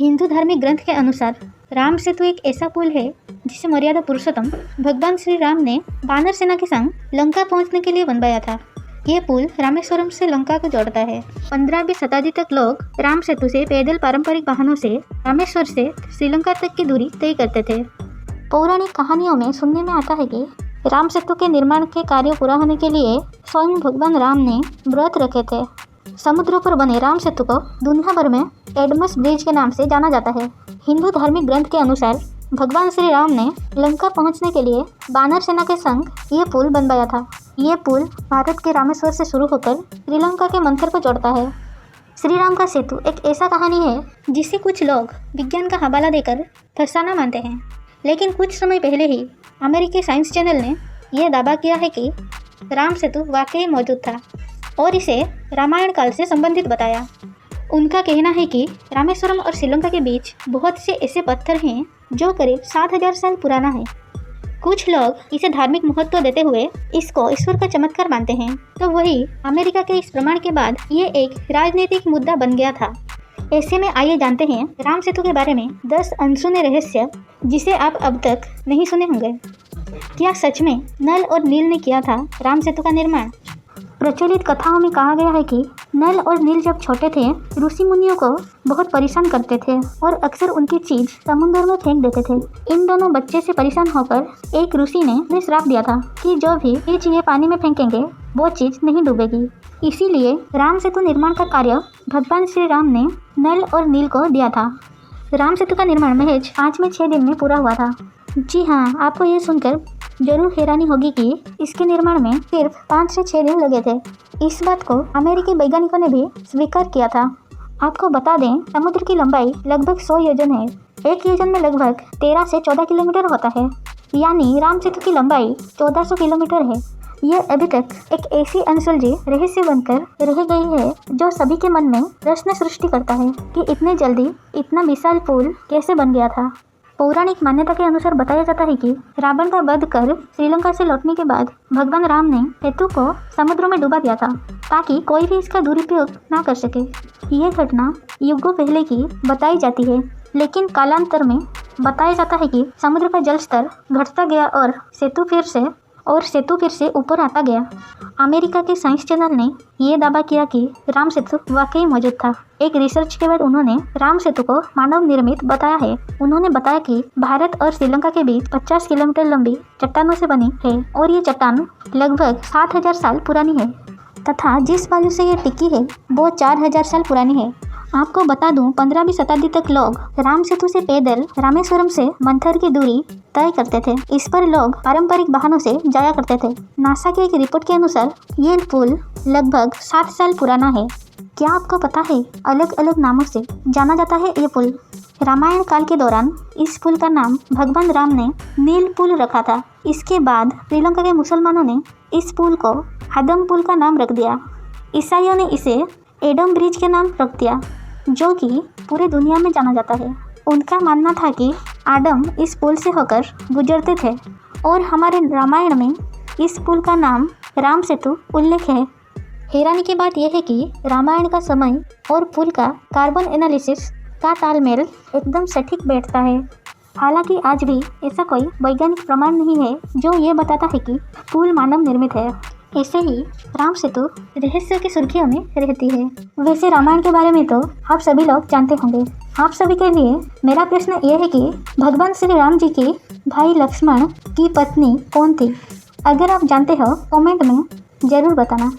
हिंदू धार्मिक ग्रंथ के अनुसार राम सेतु एक ऐसा पुल है जिसे मर्यादा पुरुषोत्तम भगवान श्री राम ने वानर सेना के संग लंका पहुंचने के लिए बनवाया था। ये पुल रामेश्वरम से लंका को जोड़ता है। 15वीं शताब्दी तक लोग राम सेतु से पैदल पारंपरिक वाहनों से रामेश्वर से श्रीलंका तक की दूरी तय करते थे। पौराणिक कहानियों में सुनने में आता है कि राम सेतु के निर्माण के कार्य पूरा होने के लिए स्वयं भगवान राम ने व्रत रखे थे। समुद्र पर बने राम सेतु को दुनिया भर में एडमस ब्रिज के नाम से जाना जाता है। हिंदू धार्मिक ग्रंथ के अनुसार भगवान श्री राम ने लंका पहुंचने के लिए वानर सेना के संग ये पुल बनवाया था। ये पुल भारत के रामेश्वर से शुरू होकर श्रीलंका के मंथर को जोड़ता है। श्री राम का सेतु एक ऐसा कहानी है जिसे कुछ लोग विज्ञान का हवाला देकर फसाना मानते हैं, लेकिन कुछ समय पहले ही अमेरिकी साइंस चैनल ने यह दावा किया है कि राम सेतु वाकई मौजूद था और इसे रामायण काल से संबंधित बताया। उनका कहना है कि रामेश्वरम और श्रीलंका के बीच बहुत से ऐसे पत्थर हैं जो करीब 7000 साल पुराना है। कुछ लोग इसे धार्मिक महत्व देते हुए इसको ईश्वर का चमत्कार मानते हैं, तो वही अमेरिका के इस प्रमाण के बाद ये एक राजनीतिक मुद्दा बन गया था। ऐसे में आइए जानते हैं राम सेतु के बारे में 10 अनसुने रहस्य जिसे आप अब तक नहीं सुने होंगे। क्या सच में नल और नील ने किया था राम सेतु का निर्माण? प्रचलित कथाओं में कहा गया है कि नल और नील जब छोटे थे ऋषि मुनियों को बहुत परेशान करते थे और अक्सर उनकी चीज समुद्र में फेंक देते थे। इन दोनों बच्चे से परेशान होकर एक ऋषि ने श्राप दिया था कि जो भी ये चीजें पानी में फेंकेंगे वो चीज नहीं डूबेगी। इसीलिए राम सेतु निर्माण का कार्य भगवान श्री राम ने नल और नील को दिया था। राम सेतु का निर्माण महज 5 में 6 दिन में पूरा हुआ था। जी हाँ, आपको ये सुनकर जरूर हैरानी होगी कि इसके निर्माण में सिर्फ 5 से 6 दिन लगे थे। इस बात को अमेरिकी वैज्ञानिकों ने भी स्वीकार किया था। आपको बता दें, समुद्र की लंबाई लगभग 100 योजन है। एक योजन में लगभग 13 से 14 किलोमीटर होता है, यानी राम सेतु की लंबाई 1400 किलोमीटर है। ये अभी तक एक ऐसी अनसुलझी रहस्य बनकर रह गई है जो सभी के मन में प्रश्न सृष्टि करता है कि इतने जल्दी इतना विशाल पुल कैसे बन गया था। पौराणिक मान्यता के अनुसार बताया जाता है कि रावण का वध कर श्रीलंका से लौटने के बाद भगवान राम ने सेतु को समुद्र में डुबा दिया था ताकि कोई भी इसका दुरुपयोग ना कर सके। यह घटना युगों पहले की बताई जाती है, लेकिन कालांतर में बताया जाता है कि समुद्र का जल स्तर घटता गया और सेतु फिर से ऊपर आता गया। अमेरिका के साइंस चैनल ने यह दावा किया कि राम सेतु वाकई मौजूद था। एक रिसर्च के बाद उन्होंने राम सेतु को मानव निर्मित बताया है। उन्होंने बताया कि भारत और श्रीलंका के बीच 50 किलोमीटर लंबी चट्टानों से बनी है और ये चट्टान लगभग 7000 साल पुरानी है तथा जिस बालू से ये टिकी है वो 4000 साल पुरानी है। आपको बता दूं, 15वीं शताब्दी तक लोग राम सेतु से पैदल रामेश्वरम से मंथर की दूरी तय करते थे। इस पर लोग पारंपरिक वाहनों से जाया करते थे। नासा की एक रिपोर्ट के अनुसार ये पुल लगभग 7 साल पुराना है। क्या आपको पता है अलग अलग नामों से जाना जाता है ये पुल? रामायण काल के दौरान इस पुल का नाम भगवान राम ने नील पुल रखा था। इसके बाद श्रीलंका के मुसलमानों ने इस पुल को हदम पुल का नाम रख दिया। ईसाइयों ने इसे एडम ब्रिज के नाम रख दिया, जो कि पूरे दुनिया में जाना जाता है। उनका मानना था कि आदम इस पुल से होकर गुजरते थे और हमारे रामायण में इस पुल का नाम राम सेतु उल्लेख है। हैरानी की बात यह है कि रामायण का समय और पुल का कार्बन एनालिसिस का तालमेल एकदम सटीक बैठता है। हालांकि आज भी ऐसा कोई वैज्ञानिक प्रमाण नहीं है जो ये बताता है कि पुल मानव निर्मित है। ऐसे ही राम सेतु रहस्य की सुर्खियों में रहती है। वैसे रामायण के बारे में तो आप सभी लोग जानते होंगे। आप सभी के लिए मेरा प्रश्न ये है कि भगवान श्री राम जी के भाई लक्ष्मण की पत्नी कौन थी? अगर आप जानते हो कमेंट में जरूर बताना।